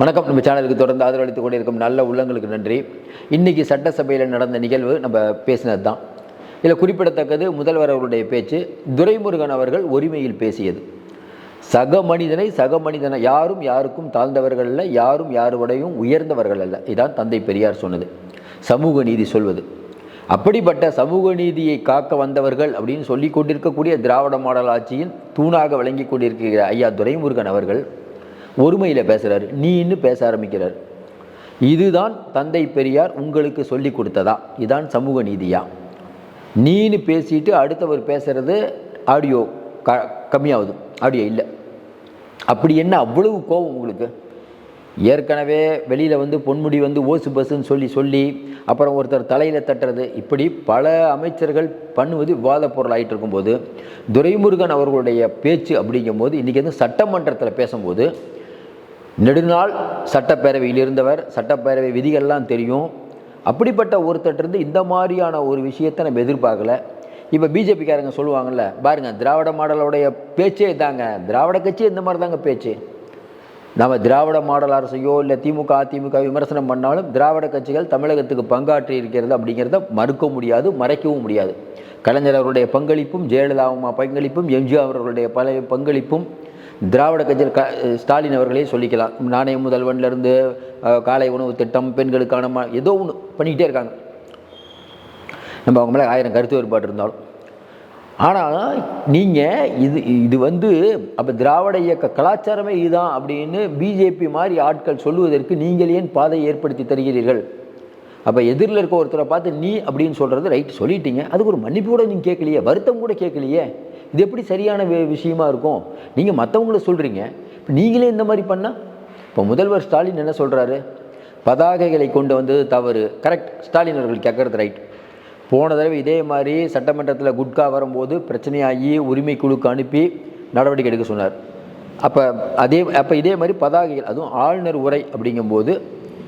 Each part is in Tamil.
வணக்கம். நம்ம சேனலுக்கு தொடர்ந்து ஆதரவளித்துக் கொண்டிருக்கும் நல்ல உள்ளங்களுக்கு நன்றி. இன்றைக்கி சட்டசபையில் நடந்த நிகழ்வு நம்ம பேசினது தான். இதில் குறிப்பிடத்தக்கது முதல்வர் அவருடைய பேச்சு. துரைமுருகன் அவர்கள் உரிமையில் பேசியது. சக மனிதனை யாரும் யாருக்கும் தாழ்ந்தவர்கள் அல்ல, யாரும் யாருடையும் உயர்ந்தவர்கள் அல்ல. இதான் தந்தை பெரியார் சொன்னது, சமூக நீதி சொல்வது. அப்படிப்பட்ட சமூக நீதியை காக்க வந்தவர்கள் அப்படின்னு சொல்லி கொண்டிருக்கக்கூடிய திராவிட மாடல் ஆட்சியின் தூணாக விளங்கி கொண்டிருக்கிற ஐயா துரைமுருகன் அவர்கள் ஒருமையில் பேசுகிறார், நீன்னு பேச ஆரம்பிக்கிறார். இதுதான் தந்தை பெரியார் உங்களுக்கு சொல்லி கொடுத்ததா? இதுதான் சமூக நீதியா? நீன்னு பேசிட்டு அடுத்தவர் பேசுகிறது ஆடியோ கம்மியாகுது, ஆடியோ இல்லை. அப்படி என்ன அவ்வளவு கோபம் உங்களுக்கு? ஏற்கனவே வெளியில் பொன்முடி ஓசு பஸ்ஸுன்னு சொல்லி அப்புறம் ஒருத்தர் தலையில் தட்டுறது, இப்படி பல அமைச்சர்கள் பண்ணுவது விவாத பொருள் ஆகிட்டு இருக்கும்போது துரைமுருகன் அவர்களுடைய பேச்சு அப்படிங்கும்போது இன்றைக்கி சட்டமன்றத்தில் பேசும்போது நெடுநாள் சட்டப்பேரவையில் இருந்தவர், சட்டப்பேரவை விதிகள்லாம் தெரியும். அப்படிப்பட்ட ஒருத்தர் இந்த மாதிரியான ஒரு விஷயத்தை நம்ம எதிர்பார்க்கல. இப்போ பிஜேபிக்காரங்க சொல்லுவாங்கள்ல, பாருங்கள் திராவிட மாடலுடைய பேச்சே தாங்க, திராவிட கட்சி இந்த மாதிரி தாங்க பேச்சு. நம்ம திராவிட மாடல் அரசையோ இல்லை திமுக அதிமுக விமர்சனம் பண்ணாலும் திராவிட கட்சிகள் தமிழகத்துக்கு பங்காற்றி இருக்கிறது அப்படிங்கிறத மறுக்க முடியாது, மறைக்கவும் முடியாது. கலைஞர் அவருடைய பங்களிப்பும், ஜெயலலிதா அம்மா பங்களிப்பும், எம்ஜிஆர் அவர்களுடைய பல பங்களிப்பும் திராவிட கட்சியில் ஸ்டாலின் அவர்களே சொல்லிக்கலாம். நாணய முதல்வன்லேருந்து காலை உணவு திட்டம், பெண்களுக்கான ஏதோ ஒன்று பண்ணிக்கிட்டே இருக்காங்க. நம்ம அவங்க மேலே 1000 கருத்து வேறுபாடு இருந்தாலும். ஆனால் நீங்கள் இது அப்போ திராவிட இயக்க கலாச்சாரமே இதுதான் அப்படின்னு பிஜேபி மாதிரி ஆட்கள் சொல்லுவதற்கு நீங்கள் ஏன் பாதை ஏற்படுத்தி தருகிறீர்கள்? அப்போ எதிரில் இருக்க ஒருத்தரை பார்த்து நீ அப்படின்னு சொல்கிறது ரைட் சொல்லிட்டீங்க, அதுக்கு ஒரு மன்னிப்பு கூட நீங்கள் கேட்கலையே, வருத்தம் கூட கேட்கலையே. இது எப்படி சரியான விஷயமா இருக்கும்? நீங்கள் மற்றவங்கள சொல்கிறீங்க, இப்போ நீங்களே இந்த மாதிரி பண்ணால்? இப்போ முதல்வர் ஸ்டாலின் என்ன சொல்கிறாரு? பதாகைகளை கொண்டு வந்தது தவறு, கரெக்ட். ஸ்டாலின் அவர்கள் கேட்குறது ரைட். போன தடவை இதே மாதிரி சட்டமன்றத்தில் குட்கா வரும்போது பிரச்சனையாகி உரிமை குழுக்கு அனுப்பி நடவடிக்கை எடுக்க சொன்னார். அப்போ இதே மாதிரி பதாகைகள், அதுவும் ஆளுநர் உரை அப்படிங்கும்போது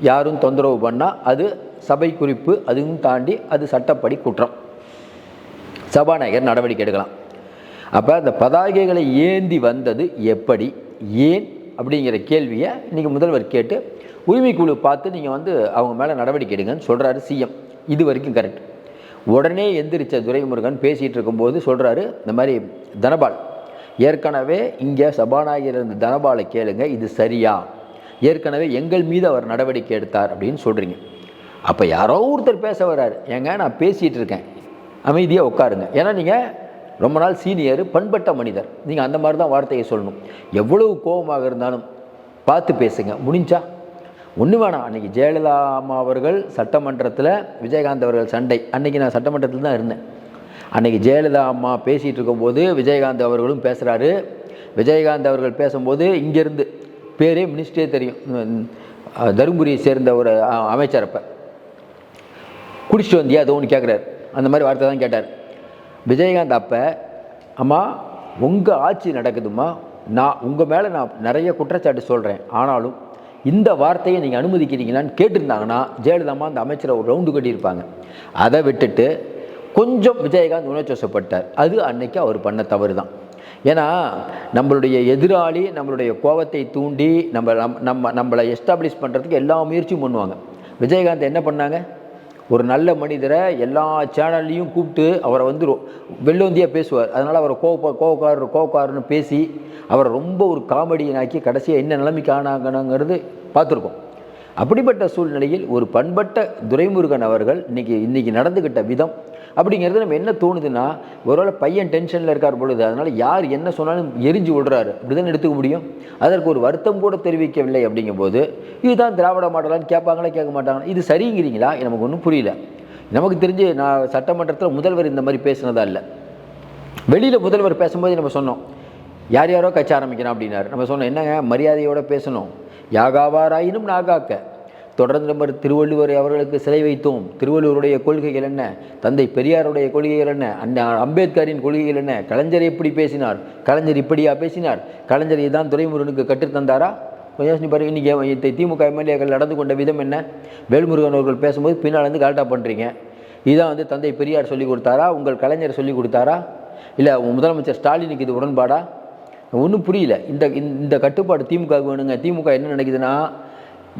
யாரும் தொந்தரவு பண்ணால் அது சபை குறிப்பு, அதுவும் தாண்டி அது சட்டப்படி குற்றம், சபாநாயகர் நடவடிக்கை எடுக்கலாம். அப்போ அந்த பதாகைகளை ஏந்தி வந்தது எப்படி, ஏன் அப்படிங்கிற கேள்வியை இன்றைக்கி முதல்வர் கேட்டு உரிமை குழு பார்த்து நீங்கள் அவங்க மேலே நடவடிக்கை எடுங்கன்னு சொல்கிறாரு சிஎம். இது வரைக்கும் கரெக்ட். உடனே எந்திரிச்ச துரைமுருகன் பேசிகிட்டு இருக்கும்போது சொல்கிறாரு, இந்த மாதிரி தனபால் ஏற்கனவே இங்கே சபாநாயகர் இருந்த தனபாலை கேளுங்க, இது சரியா? ஏற்கனவே எங்கள் மீது அவர் நடவடிக்கை எடுத்தார் அப்படின்னு சொல்கிறீங்க. அப்போ யாரோ ஒருத்தர் பேச வர்றாரு, ஏங்க நான் பேசிகிட்டு இருக்கேன், அமைதியாக உட்காருங்க. ஏன்னா நீங்கள் ரொம்ப நாள் சீனியர், பண்பட்ட மனிதர், நீங்கள் அந்த மாதிரி தான் வார்த்தையை சொல்லணும். எவ்வளவு கோபமாக இருந்தாலும் பார்த்து பேசுங்க, முடிஞ்சா ஒன்று வேணாம். அன்றைக்கி ஜெயலலிதா அம்மா அவர்கள் சட்டமன்றத்தில் விஜயகாந்த் அவர்கள் சண்டை, அன்றைக்கி நான் சட்டமன்றத்தில் தான் இருந்தேன். அன்றைக்கி ஜெயலலிதா அம்மா பேசிகிட்டு இருக்கும்போது விஜயகாந்த் அவர்களும் பேசுகிறாரு. விஜயகாந்த் அவர்கள் பேசும்போது இங்கேருந்து பேரே மினிஸ்டரே தெரியும், தருமபுரியை சேர்ந்த ஒரு அமைச்சர். அப்போ குடிச்சிட்டு வந்தியா அது ஒன்று கேட்குறாரு, அந்த மாதிரி வார்த்தை தான் கேட்டார் விஜயகாந்த். அப்போ அம்மா உங்கள் ஆட்சி நடக்குதுமா, நான் உங்கள் மேலே நான் நிறைய குற்றச்சாட்டு சொல்கிறேன், ஆனாலும் இந்த வார்த்தையை நீங்கள் அனுமதிக்கிறீங்களான்னு கேட்டிருந்தாங்கன்னா ஜெயலலிதாம்மா அந்த அமைச்சரை ஒரு ரவுண்டு கட்டியிருப்பாங்க. அதை விட்டுட்டு கொஞ்சம் விஜயகாந்த் உணர்ச்சிவசப்பட்டார். அது அன்னைக்கு அவர் பண்ண தவறு தான். ஏன்னா நம்மளுடைய எதிராளி நம்மளுடைய கோபத்தை தூண்டி நம்மளை எஸ்டாப்ளிஷ் பண்ணுறதுக்கு எல்லா முயற்சியும் பண்ணுவாங்க. விஜயகாந்த் என்ன பண்ணாங்க? ஒரு நல்ல மனிதரை எல்லா சேனல்லையும் கூப்பிட்டு அவரை வெள்ளோந்தியாக பேசுவார். அதனால் அவரை கோவக்காரன்னு பேசி அவரை ரொம்ப ஒரு காமெடியனாக்கி கடைசியாக என்ன நிலைமைக்கு ஆனாங்கங்கிறது பார்த்துருக்கோம். அப்படிப்பட்ட சூழ்நிலையில் ஒரு பண்பட்ட துரைமுருகன் அவர்கள் இன்றைக்கி நடந்துக்கிட்ட விதம் அப்படிங்கிறது நம்ம என்ன தோணுதுன்னா, ஒருவேளை பையன் டென்ஷனில் இருக்கார் பொழுது அதனால் யார் என்ன சொன்னாலும் எரிஞ்சு விடுறாரு அப்படி தான் எடுத்துக்க முடியும். அதற்கு ஒரு வருத்தம் கூட தெரிவிக்கவில்லை. அப்படிங்கும்போது இதுதான் திராவிட மாடலான்னு கேட்பாங்களா, கேட்க மாட்டாங்களா? இது சரிங்கிறீங்களா? நமக்கு ஒன்றும் புரியல. நமக்கு தெரிஞ்சு நான் சட்டமன்றத்தில் முதல்வர் இந்த மாதிரி பேசுனதா இல்லை. வெளியில் முதல்வர் பேசும்போது நம்ம சொன்னோம், யார் யாரோ கட்சி ஆரம்பிக்கணும் அப்படின்னாரு. நம்ம சொன்னோம், என்னங்க மரியாதையோடு பேசணும், யாகாவாராயினும் நாகாக்க. தொடர்ந்து நம்ம திருவள்ளுவர் அவர்களுக்கு சிலை வைத்தோம். திருவள்ளுவருடைய கொள்கைகள் என்ன, தந்தை பெரியாருடைய கொள்கைகள் என்ன, அம்பேத்கரின் கொள்கைகள் என்ன, கலைஞர் எப்படி பேசினார், கலைஞர் இப்படியா பேசினார், கலைஞர் இதுதான் துரைமுருகனுக்கு கற்றுத்தந்தாரா? கொஞ்சம் பாருங்க, இன்றைக்கி திமுக எம்எல்ஏக்கள் நடந்து கொண்ட விதம் என்ன? வேல்முருகன் அவர்கள் பேசும்போது பின்னால் கரெக்டாக பண்ணுறீங்க. இதுதான் தந்தை பெரியார் சொல்லிக் கொடுத்தாரா, உங்கள் கலைஞர் சொல்லிக் கொடுத்தாரா, இல்லை முதலமைச்சர் ஸ்டாலினுக்கு இது உடன்பாடா? ஒன்றும் புரியல. இந்த கட்டுப்பாடு திமுக வேணுங்க. திமுக என்ன நினைக்குதுன்னா,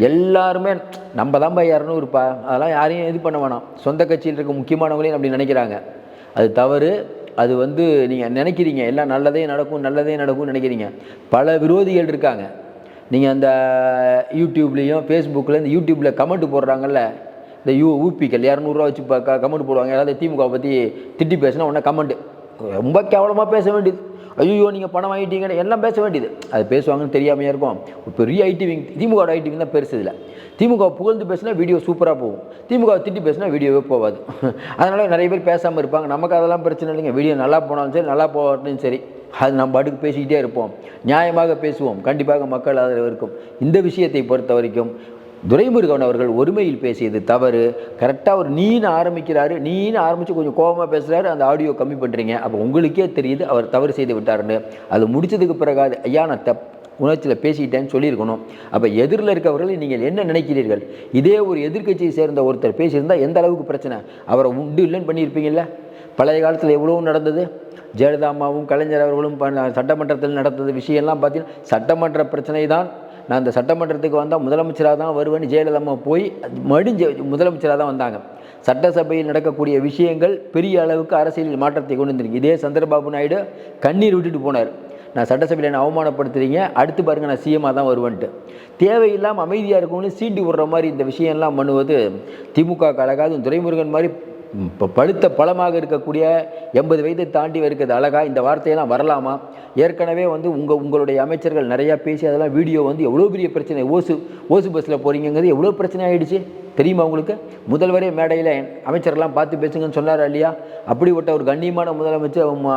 எல்லாருமே நம்ம தான்ப்பா 200பா, அதெல்லாம் யாரையும் இது பண்ண வேணாம், சொந்த கட்சியில் இருக்க முக்கியமானவங்களையும் அப்படி நினைக்கிறாங்க. அது தவறு. அது நீங்கள் நினைக்கிறீங்க எல்லாம் நல்லதே நடக்கும் நல்லதே நடக்கும்னு நினைக்கிறீங்க. பல விரோதிகள் இருக்காங்க. நீங்கள் அந்த யூடியூப்லேயும் ஃபேஸ்புக்கில் இந்த யூடியூப்பில் கமெண்ட் போடுறாங்கல்ல, இந்த ஊபிக்கள் 200 வச்சு கமெண்ட் போடுவாங்க. யாராவது திமுக பற்றி திட்டி பேசினா உடனே கமெண்ட் ரொம்ப கேவலமாக பேச வேண்டியது. ஐயோ நீங்கள் பணம் வாங்கிட்டீங்கன்னு எல்லாம் பேச வேண்டியது. அது பேசுவாங்கன்னு தெரியாமையே இருக்கும். பெரிய ஐடிவிங், திமுக ஐடிவிங் தான் பெருசு. இதில் திமுக புகழ்ந்து பேசினா வீடியோ சூப்பராக போகும், திமுக திட்டி பேசினா வீடியோவே போகாது. அதனால் நிறைய பேர் பேசாமல் இருப்பாங்க. நமக்கு அதெல்லாம் பிரச்சனை இல்லைங்க. வீடியோ நல்லா போனாலும் சரி நல்லா போகட்டும் சரி, அது நம்ம பாட்டுக்கு பேசிக்கிட்டே இருப்போம், நியாயமாக பேசுவோம், கண்டிப்பாக மக்கள் ஆதரவு இருக்கும். இந்த விஷயத்தை பொறுத்த வரைக்கும் துரைமுருகன் அவர்கள் ஒருமையில் பேசியது தவறு. கரெக்டாக ஒரு நீன்னு ஆரம்பிக்கிறாரு, நீன்னு ஆரம்பித்து கொஞ்சம் கோபமாக பேசுகிறாரு, அந்த ஆடியோ கம்மி பண்ணுறீங்க. அப்போ உங்களுக்கே தெரியுது அவர் தவறு செய்து விட்டாருன்னு. அது முடித்ததுக்கு பிறகு ஐயா நான் உணர்ச்சியில் பேசிக்கிட்டேன்னு சொல்லியிருக்கணும். அப்போ எதிரில் இருக்கவர்களை நீங்கள் என்ன நினைக்கிறீர்கள்? இதே ஒரு எதிர்க்கட்சியை சேர்ந்த ஒருத்தர் பேசியிருந்தால் எந்த அளவுக்கு பிரச்சனை, அவரை உண்டு இல்லைன்னு பண்ணியிருப்பீங்கள்ல. பழைய காலத்தில் எவ்வளோ நடந்தது. ஜெயலலிதா அம்மாவும் கலைஞர் அவர்களும் சட்டமன்றத்தில் நடந்தது விஷயம்லாம் பார்த்தீங்கன்னா, சட்டமன்ற பிரச்சனை தான். நான் அந்த சட்டமன்றத்துக்கு வந்தால் முதலமைச்சராக தான் வருவேன்னு ஜெயலலிதா அம்மா போய் முதலமைச்சராக தான் வந்தாங்க. சட்டசபையில் நடக்கக்கூடிய விஷயங்கள் பெரிய அளவுக்கு அரசியலில் மாற்றத்தை கொண்டு வந்திருக்கு. இதே சந்திரபாபு நாயுடு கண்ணீர் விட்டுட்டு போனார். நான் சட்டசபையில் என்ன அவமானப்படுத்துறீங்க, அடுத்து பாருங்கள் நான் சிஎம்மாக தான் வருவேன்ட்டு. தேவையில்லாமல் அமைதியாக இருக்கணும்னு சீண்டி விடுற மாதிரி இந்த விஷயம்லாம் பண்ணுவது திமுக அழகாது. துரைமுருகன் மாதிரி இப்போ பழுத்த பழமாக இருக்கக்கூடிய 80 வயதை தாண்டி இருக்கிறது அழகா இந்த வார்த்தையெல்லாம் வரலாமா? ஏற்கனவே உங்களுடைய அமைச்சர்கள் நிறையா பேசி அதெல்லாம் வீடியோ எவ்வளோ பெரிய பிரச்சனை. ஓசு பஸ்ஸில் போகிறீங்கிறது எவ்வளோ பிரச்சனை ஆகிடுச்சு தெரியுமா உங்களுக்கு? முதல்வரே மேடையில் அமைச்சரெல்லாம் பார்த்து பேசுங்கன்னு சொன்னார் இல்லையா? அப்படிப்பட்ட ஒரு கண்ணியமான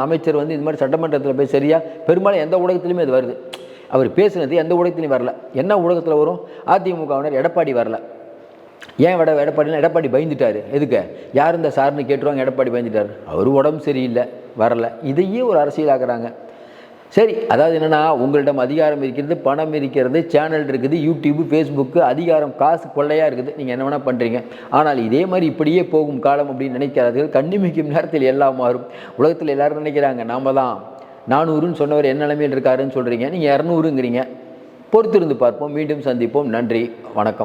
அமைச்சர் இது மாதிரி சட்டமன்றத்தில் போய் சரியா பெரும்பாலும் எந்த ஊடகத்துலையுமே அது வருது. அவர் பேசுனது எந்த ஊடகத்துலையும் வரல. என்ன ஊடகத்தில் வரும்? அதிமுகவினர் எடப்பாடி வரல. ஏன் எடப்பாடி பயந்துட்டார். எதுக்கு? யார் இந்த சார்னு கேட்டுருவாங்க. எடப்பாடி பயந்துட்டார், அவர் உடம்பு சரியில்லை வரல. இதையே ஒரு அரசியலாக்குறாங்க. சரி, அதாவது என்னென்னா, உங்களிடம் அதிகாரம் இருக்கிறது, பணம் இருக்கிறது, சேனல் இருக்குது, யூடியூப்பு, ஃபேஸ்புக்கு, அதிகாரம் காசு கொள்ளையாக இருக்குது, நீங்கள் என்ன வேணால் பண்ணுறீங்க. ஆனால் இதே மாதிரி இப்படியே போகும் காலம் அப்படின்னு நினைக்கிறார்கள். கண்ணிமிக்கும் நேரத்தில் எல்லாம் மாறும். உலகத்தில் எல்லோரும் நினைக்கிறாங்க நாம் தான் 400ன்னு சொன்னவர் என்ன நிலைமையில் இருக்காருன்னு சொல்கிறீங்க, நீங்கள் 200ங்கிறீங்க. பொறுத்திருந்து பார்ப்போம். மீண்டும் சந்திப்போம். நன்றி, வணக்கம்.